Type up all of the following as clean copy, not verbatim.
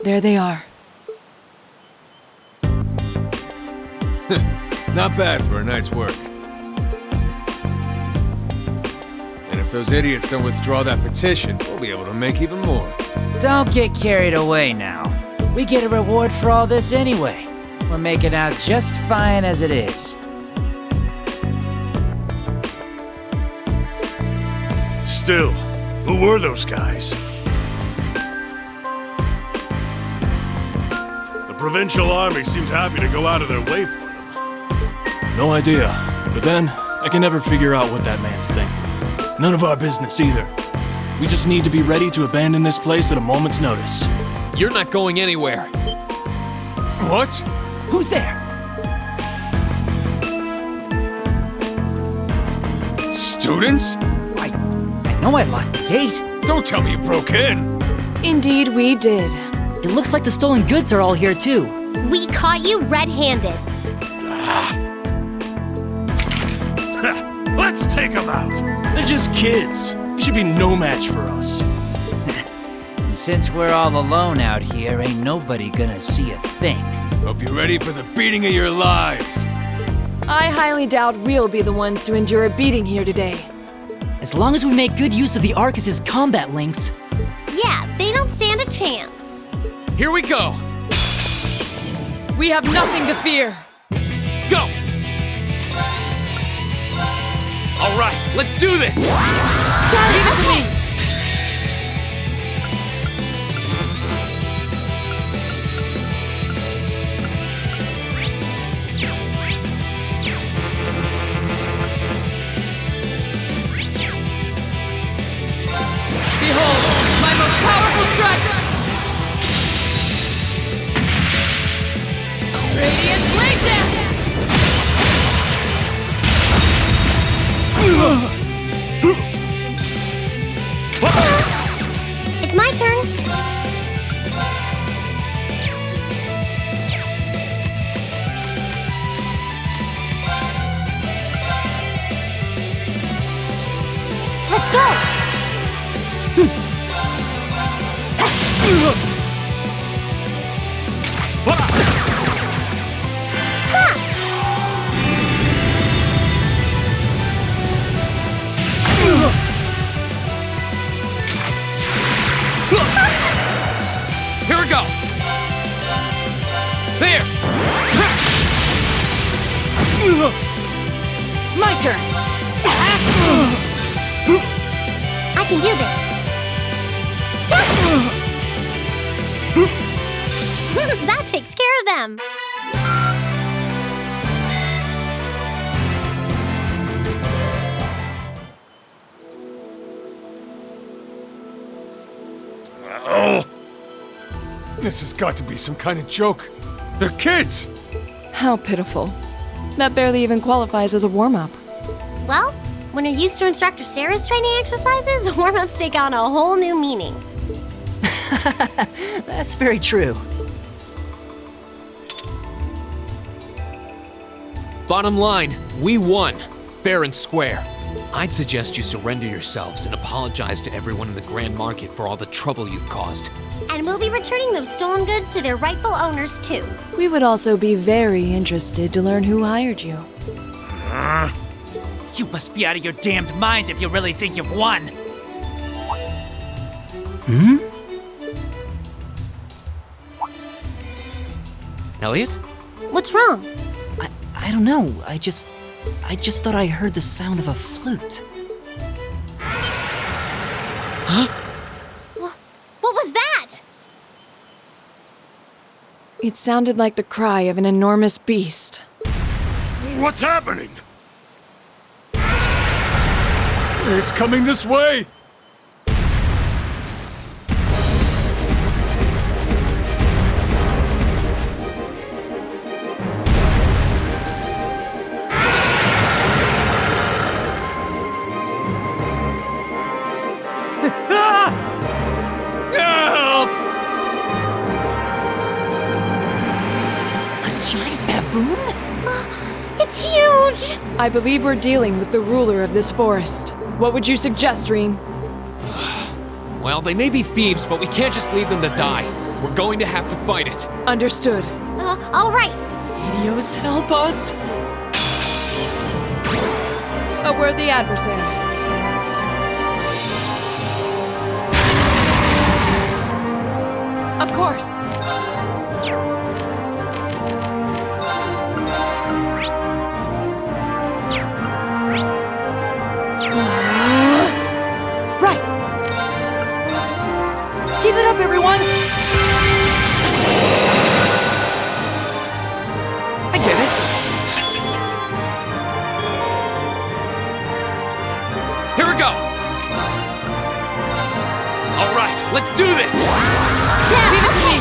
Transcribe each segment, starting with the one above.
There they are. Not bad for a night's work. And if those idiots don't withdraw that petition, we'll be able to make even more. Don't get carried away now. We get a reward for all this anyway. We're making out just fine as it is. Still, who were those guys? The provincial army seemed happy to go out of their way for them. No idea. But then, I can never figure out what that man's thinking. None of our business either. We just need to be ready to abandon this place at a moment's notice. You're not going anywhere. What? Who's there? Students? I know I locked the gate. Don't tell me you broke in! Indeed, we did. It looks like the stolen goods are all here too. We caught you red-handed. Let's take them out! They're just kids. You should be no match for us. And since we're all alone out here, ain't nobody gonna see a thing. Hope you're ready for the beating of your lives. I highly doubt we'll be the ones to endure a beating here today. As long as we make good use of the Arcus's combat links. Yeah, they don't stand a chance. Here we go! We have nothing to fear. Go! All right, let's do this! Leave it to me. Behold, my most powerful strike! Radiant Blade Dance! It's my turn. Let's go! Here we go! There! My turn! I can do this. That takes care of them. Oh! This has got to be some kind of joke. They're kids! How pitiful. That barely even qualifies as a warm-up. Well, when you're used to Instructor Sarah's training exercises, warm-ups take on a whole new meaning. That's very true. Bottom line, we won. Fair and square. I'd suggest you surrender yourselves and apologize to everyone in the Grand Market for all the trouble you've caused. And we'll be returning those stolen goods to their rightful owners, too. We would also be very interested to learn who hired you. You must be out of your damned minds if you really think you've won. Elliot? What's wrong? I don't know. I just thought I heard the sound of a flute. What was that? It sounded like the cry of an enormous beast. What's happening? It's coming this way! Help! A giant baboon? It's huge! I believe we're dealing with the ruler of this forest. What would you suggest, Rean? Well, they may be thieves, but we can't just leave them to die. We're going to have to fight it. Understood. All right. Helios, help us! A worthy adversary. Of course. Right! Give it up, everyone! I get it. Here we go. All right, let's do this. Yeah, okay.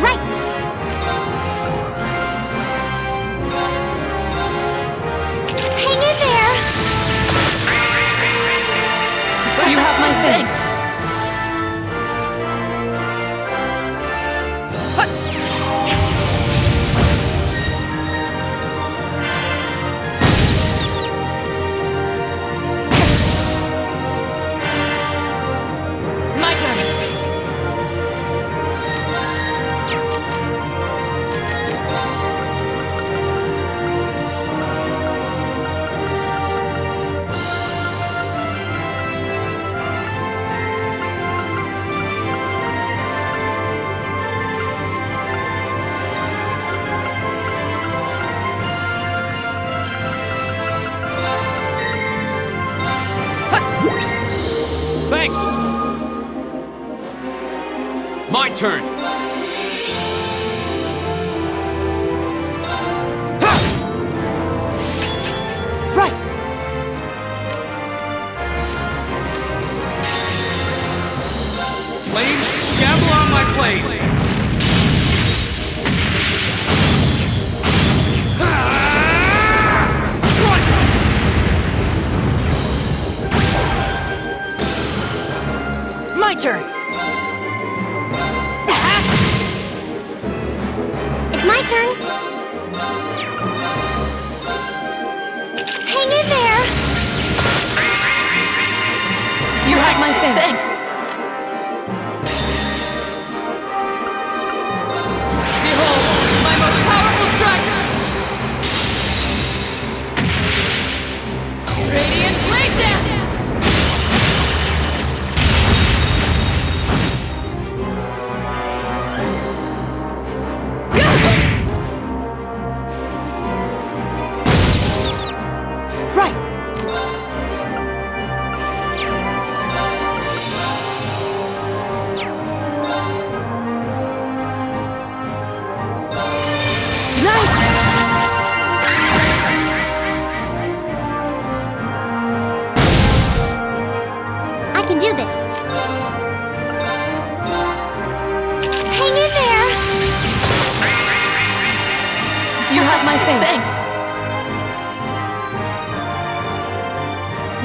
Right. Hang in there. You have my thanks. My turn. Thanks. My turn. Right! Flames, gavel on my blade. My turn! It's my turn. Hang in there. You have my thanks. Behold, my most powerful striker! Radiant blade dance! Right! I can do this. Hang in there. You have my thanks.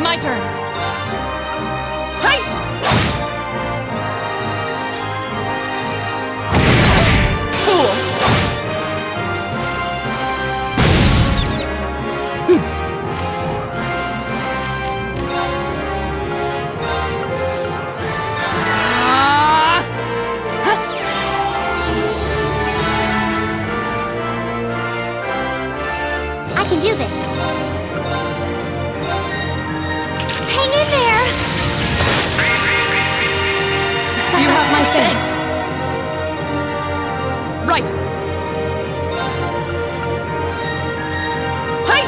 My turn. Hey! Fool! I can do this. Hang in there. You have my thanks. Right. Hey!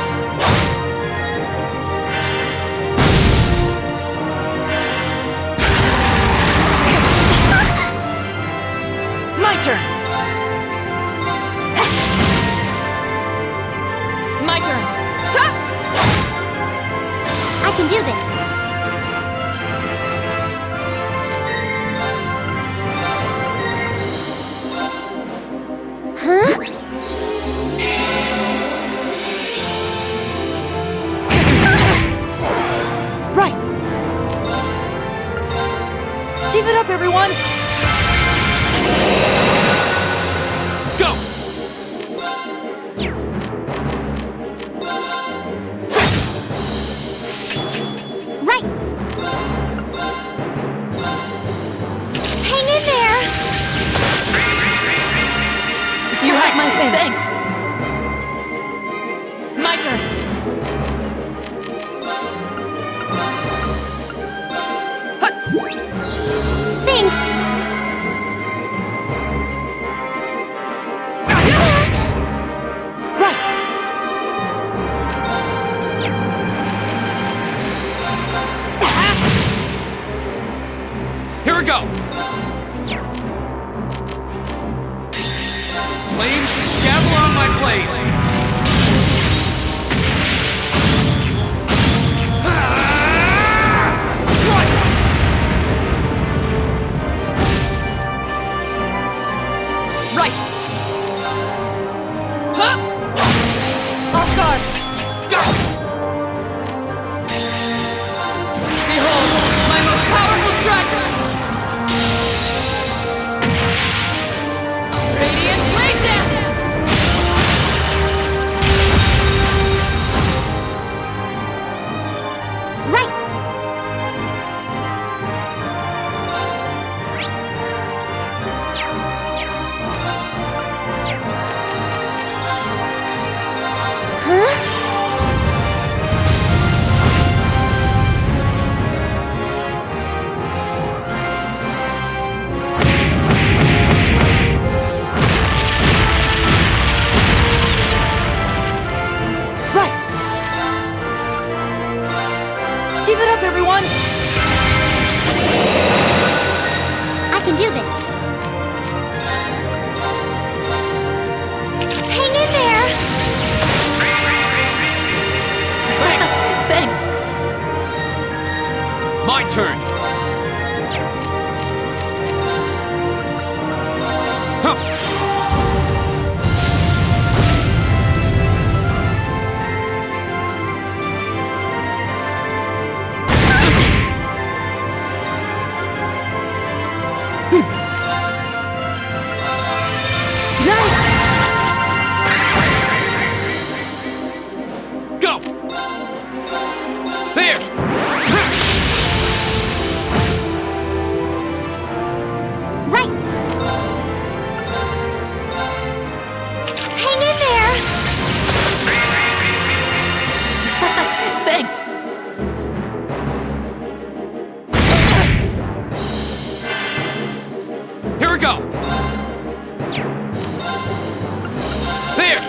My turn! My turn. Ta! I can do this. Right! Give it up, everyone! Gavel on my blade! Right! Huh? Off guard! Go! Behold, my most powerful striker! Radiant Blade Dance! Right! Right! Keep it up, everyone! I can do this. Hang in there! Thanks! My turn. Huh. Go! There! Right! Hang in there! Thanks! Here we go! There!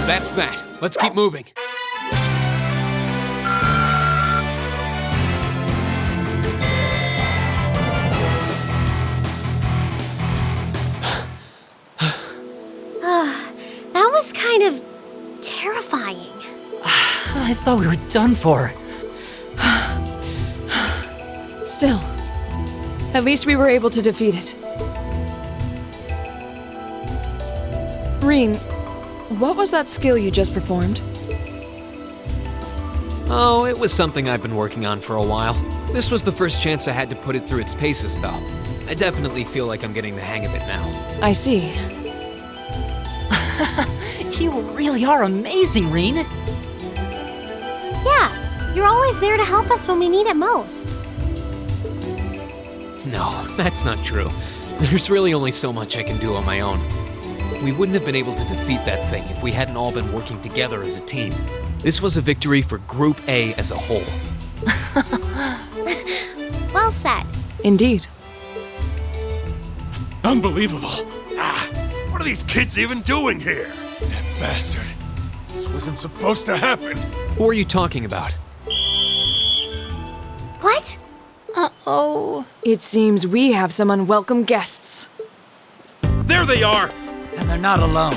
That's that. Let's keep moving. That was kind of terrifying. I thought we were done for. Still, at least we were able to defeat it. Rean, what was that skill you just performed? Oh, it was something I've been working on for a while. This was the first chance I had to put it through its paces, though. I definitely feel like I'm getting the hang of it now. I see. You really are amazing, Rean! Yeah, you're always there to help us when we need it most. No, that's not true. There's really only so much I can do on my own. We wouldn't have been able to defeat that thing if we hadn't all been working together as a team. This was a victory for Group A as a whole. Well said. Indeed. Unbelievable. What are these kids even doing here? That bastard. This wasn't supposed to happen. Who are you talking about? What? Uh-oh. It seems we have some unwelcome guests. There they are! And they're not alone.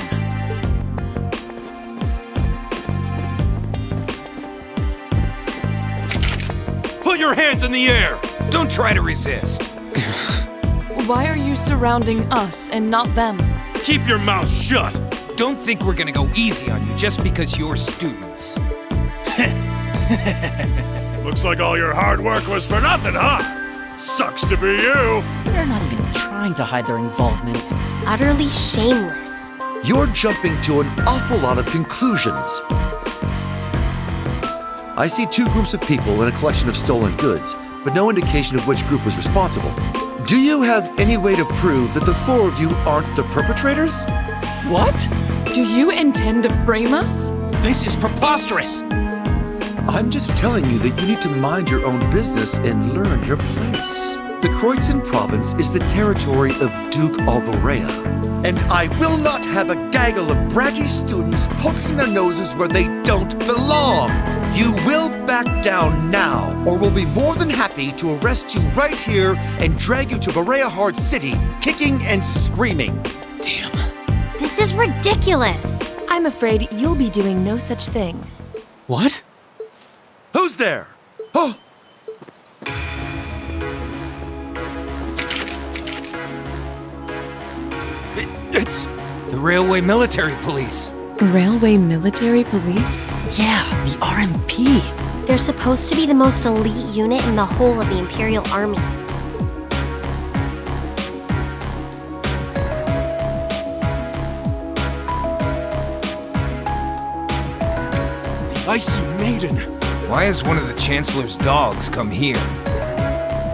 Put your hands in the air! Don't try to resist. Why are you surrounding us and not them? Keep your mouth shut! Don't think we're gonna go easy on you just because you're students. Looks like all your hard work was for nothing, huh? Sucks to be you! They're not even trying to hide their involvement. Utterly shameless. You're jumping to an awful lot of conclusions. I see two groups of people and a collection of stolen goods, but no indication of which group was responsible. Do you have any way to prove that the four of you aren't the perpetrators? What? Do you intend to frame us? This is preposterous! I'm just telling you that you need to mind your own business and learn your place. The Kreutzen province is the territory of Duke Alborea. And I will not have a gaggle of bratty students poking their noses where they don't belong. You will back down now, or we'll be more than happy to arrest you right here and drag you to Bareahard City, kicking and screaming. Damn. This is ridiculous. I'm afraid you'll be doing no such thing. What? Who's there? Oh! It's the Railway Military Police. Railway Military Police? Yeah, the RMP. They're supposed to be the most elite unit in the whole of the Imperial Army. The Icy Maiden. Why has one of the Chancellor's dogs come here?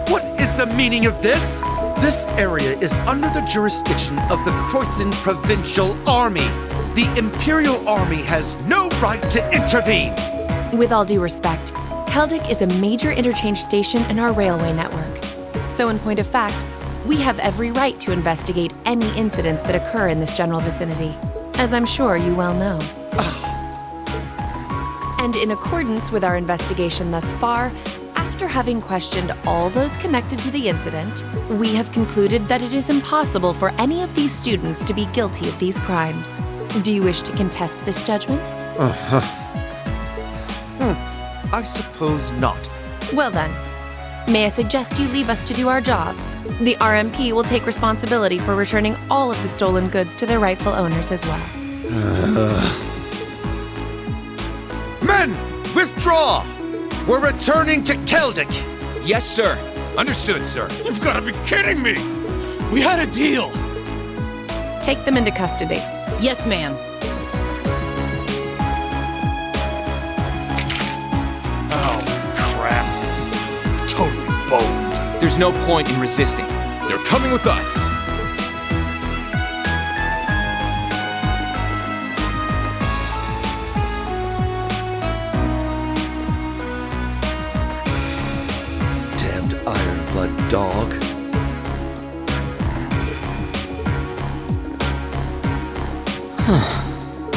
What is the meaning of this? This area is under the jurisdiction of the Kreutzen Provincial Army. The Imperial Army has no right to intervene. With all due respect, Keldic is a major interchange station in our railway network. So in point of fact, we have every right to investigate any incidents that occur in this general vicinity, as I'm sure you well know. And in accordance with our investigation thus far, after having questioned all those connected to the incident, we have concluded that it is impossible for any of these students to be guilty of these crimes. Do you wish to contest this judgment? I suppose not. Well then, may I suggest you leave us to do our jobs? The RMP will take responsibility for returning all of the stolen goods to their rightful owners as well. Men, withdraw! We're returning to Keldic. Yes, sir. Understood, sir. You've got to be kidding me! We had a deal! Take them into custody. Yes, ma'am. Oh, crap. Totally boned. There's no point in resisting. You're coming with us. Damned Ironblood dog.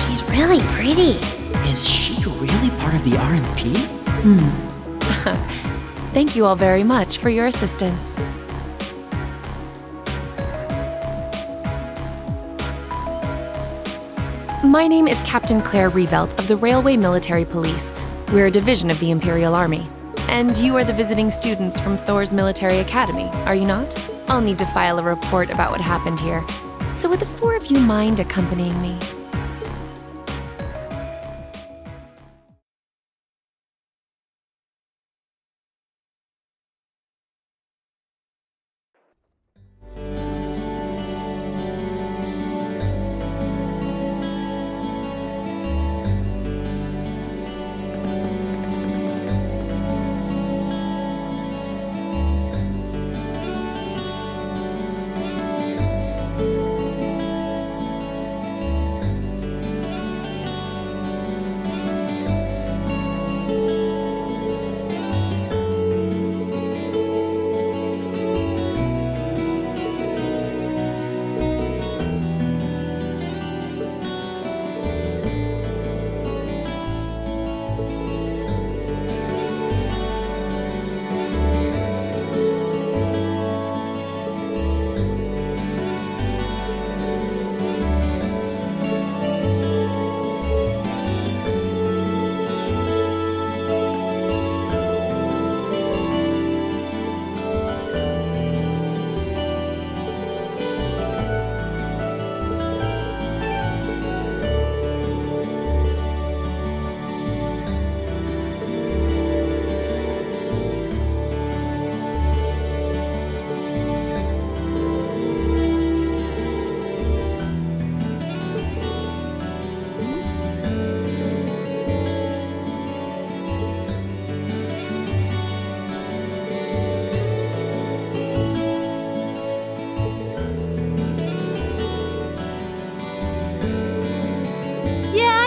She's really pretty. Is she really part of the RMP? Thank you all very much for your assistance. My name is Captain Claire Revelt of the Railway Military Police. We're a division of the Imperial Army. And you are the visiting students from Thor's Military Academy, are you not? I'll need to file a report about what happened here. So would the four of you mind accompanying me?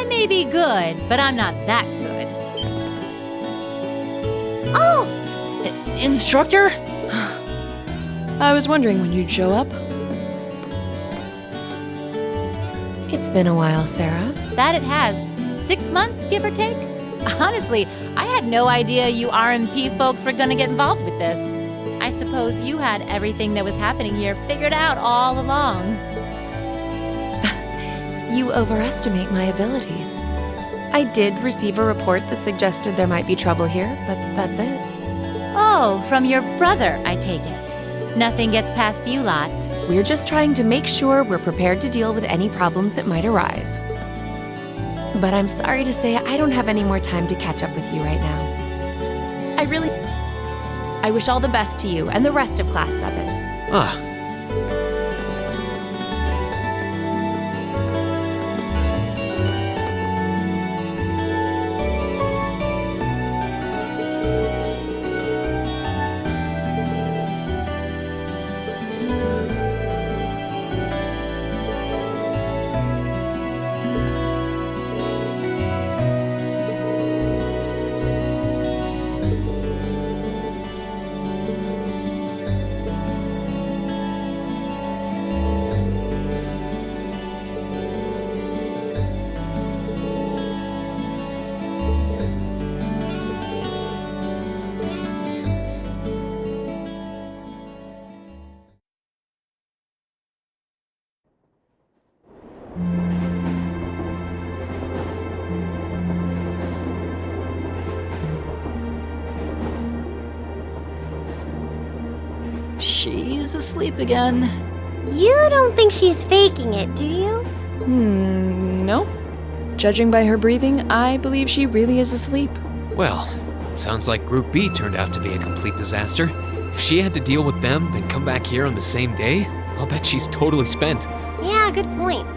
May be good, but I'm not that good. Oh! Instructor? I was wondering when you'd show up. It's been a while, Sarah. That it has. 6 months, give or take? Honestly, I had no idea you RMP folks were gonna get involved with this. I suppose you had everything that was happening here figured out all along. You overestimate my abilities. I did receive a report that suggested there might be trouble here, but that's it. Oh, from your brother, I take it. Nothing gets past you lot. We're just trying to make sure we're prepared to deal with any problems that might arise. But I'm sorry to say I don't have any more time to catch up with you right now. I wish all the best to you and the rest of Class 7. Ah. She's asleep again. You don't think she's faking it, do you? No. Judging by her breathing, I believe she really is asleep. Well, it sounds like Group B turned out to be a complete disaster. If she had to deal with them, then come back here on the same day, I'll bet she's totally spent. Yeah, good point.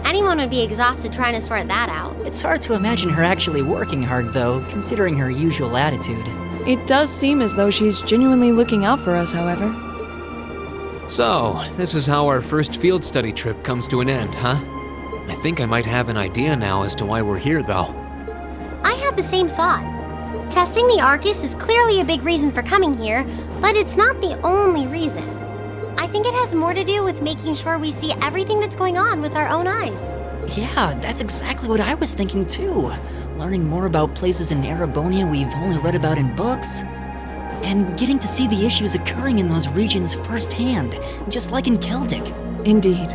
Anyone would be exhausted trying to sort that out. It's hard to imagine her actually working hard, though, considering her usual attitude. It does seem as though she's genuinely looking out for us, however. So, this is how our first field study trip comes to an end, huh? I think I might have an idea now as to why we're here, though. I had the same thought. Testing the Arcus is clearly a big reason for coming here, but it's not the only reason. I think it has more to do with making sure we see everything that's going on with our own eyes. Yeah, that's exactly what I was thinking too. Learning more about places in Erebonia we've only read about in books. And getting to see the issues occurring in those regions firsthand, just like in Celtic. Indeed.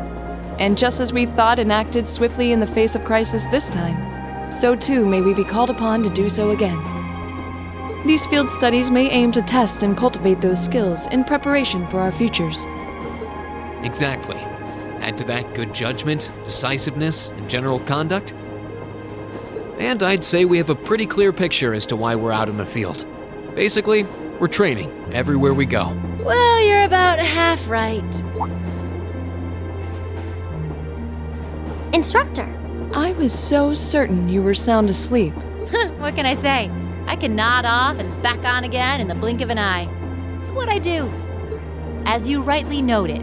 And just as we thought and acted swiftly in the face of crisis this time, so too may we be called upon to do so again. These field studies may aim to test and cultivate those skills in preparation for our futures. Exactly. Add to that good judgment, decisiveness, and general conduct. And I'd say we have a pretty clear picture as to why we're out in the field. Basically, we're training everywhere we go. Well, you're about half right. Instructor. I was so certain you were sound asleep. What can I say? I can nod off and back on again in the blink of an eye. It's what I do. As you rightly noted,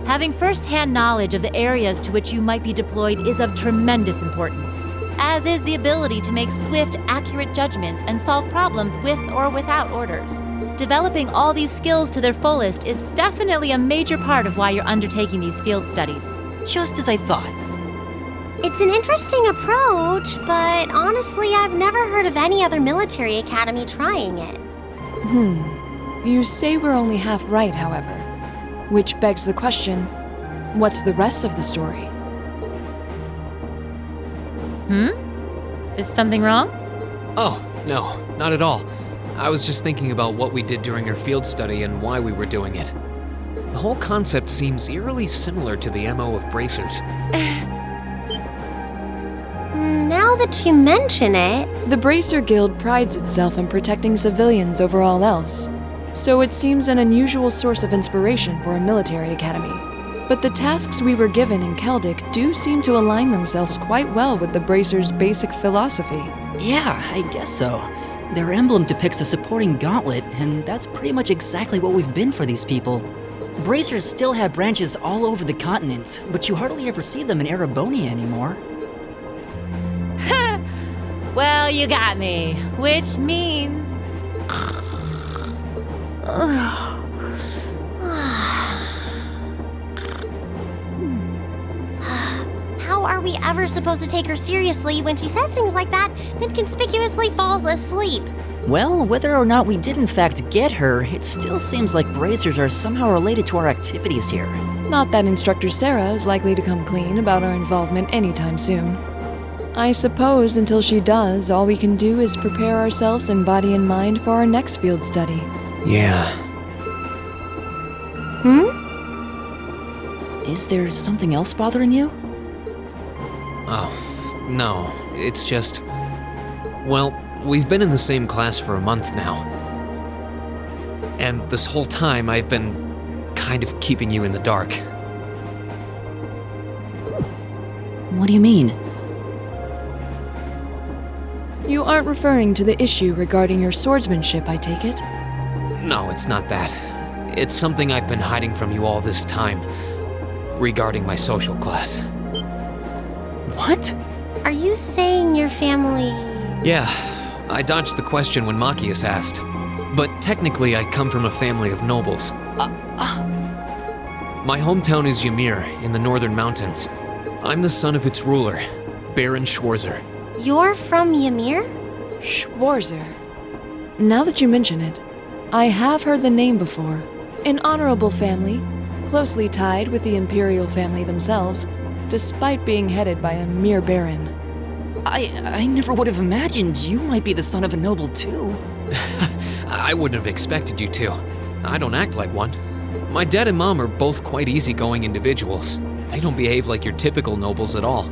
having first-hand knowledge of the areas to which you might be deployed is of tremendous importance, as is the ability to make swift, accurate judgments and solve problems with or without orders. Developing all these skills to their fullest is definitely a major part of why you're undertaking these field studies. Just as I thought. It's an interesting approach, but honestly, I've never heard of any other military academy trying it. You say we're only half right, however. Which begs the question, what's the rest of the story? Is something wrong? Oh, no, not at all. I was just thinking about what we did during our field study and why we were doing it. The whole concept seems eerily similar to the MO of bracers. Now that you mention it... The Bracer Guild prides itself on protecting civilians over all else, so it seems an unusual source of inspiration for a military academy. But the tasks we were given in Celtic do seem to align themselves quite well with the Bracer's basic philosophy. Yeah, I guess so. Their emblem depicts a supporting gauntlet, and that's pretty much exactly what we've been for these people. Bracers still have branches all over the continent, but you hardly ever see them in Erebonia anymore. Well, you got me, which means... How how are we ever supposed to take her seriously when she says things like that, then conspicuously falls asleep? Well, whether or not we did in fact get her, it still seems like bracers are somehow related to our activities here. Not that Instructor Sarah is likely to come clean about our involvement anytime soon. I suppose until she does, all we can do is prepare ourselves in body and mind for our next field study. Yeah. Is there something else bothering you? Oh, no. It's just... Well, we've been in the same class for a month now. And this whole time I've been kind of keeping you in the dark. What do you mean? You aren't referring to the issue regarding your swordsmanship, I take it? No, it's not that. It's something I've been hiding from you all this time. Regarding my social class. What? Are you saying your family... Yeah, I dodged the question when Machias asked. But technically I come from a family of nobles. My hometown is Ymir, in the northern mountains. I'm the son of its ruler, Baron Schwarzer. You're from Ymir? Schwarzer. Now that you mention it, I have heard the name before. An honorable family, closely tied with the imperial family themselves, despite being headed by a mere baron. I never would have imagined you might be the son of a noble too. I wouldn't have expected you to. I don't act like one. My dad and mom are both quite easygoing individuals. They don't behave like your typical nobles at all.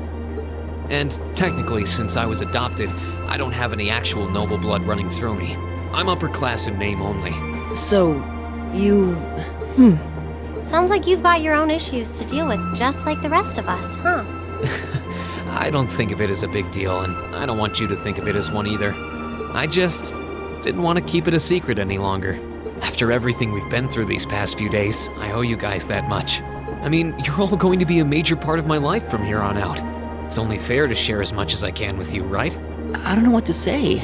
And technically, since I was adopted, I don't have any actual noble blood running through me. I'm upper class in name only. So, you... Sounds like you've got your own issues to deal with, just like the rest of us, huh? I don't think of it as a big deal, and I don't want you to think of it as one either. I just didn't want to keep it a secret any longer. After everything we've been through these past few days, I owe you guys that much. I mean, you're all going to be a major part of my life from here on out. It's only fair to share as much as I can with you, right? I don't know what to say.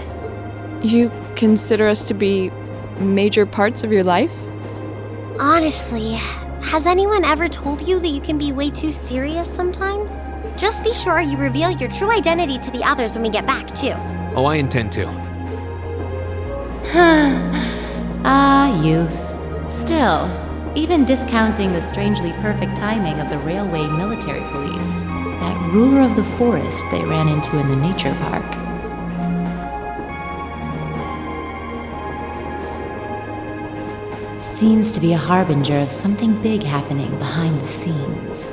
You consider us to be major parts of your life? Honestly, has anyone ever told you that you can be way too serious sometimes? Just be sure you reveal your true identity to the others when we get back, too. Oh, I intend to. Youth. Still, even discounting the strangely perfect timing of the railway military police, that ruler of the forest they ran into in the nature park. Seems to be a harbinger of something big happening behind the scenes.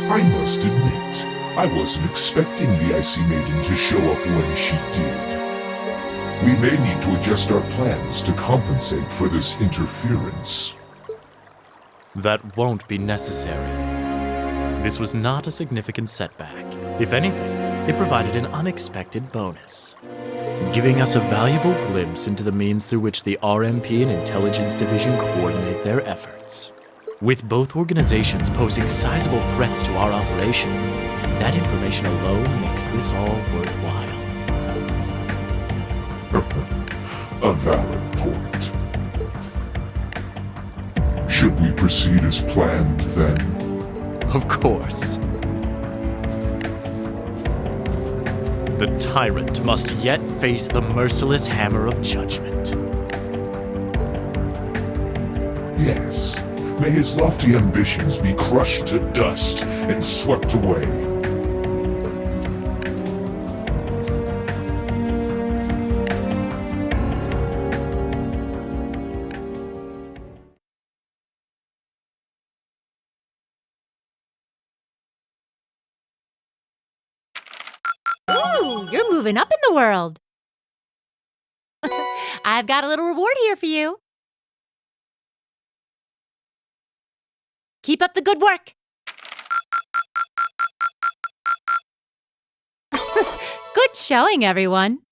I must admit, I wasn't expecting the Icy Maiden to show up when she did. We may need to adjust our plans to compensate for this interference. That won't be necessary. This was not a significant setback. If anything, it provided an unexpected bonus, giving us a valuable glimpse into the means through which the RMP and Intelligence Division coordinate their efforts. With both organizations posing sizable threats to our operation, that information alone makes this all worthwhile. A valid point. Should we proceed as planned, then? Of course. The tyrant must yet face the merciless hammer of judgment. Yes. May his lofty ambitions be crushed to dust and swept away. Ooh, you're moving up in the world. I've got a little reward here for you. Keep up the good work. Good showing, everyone.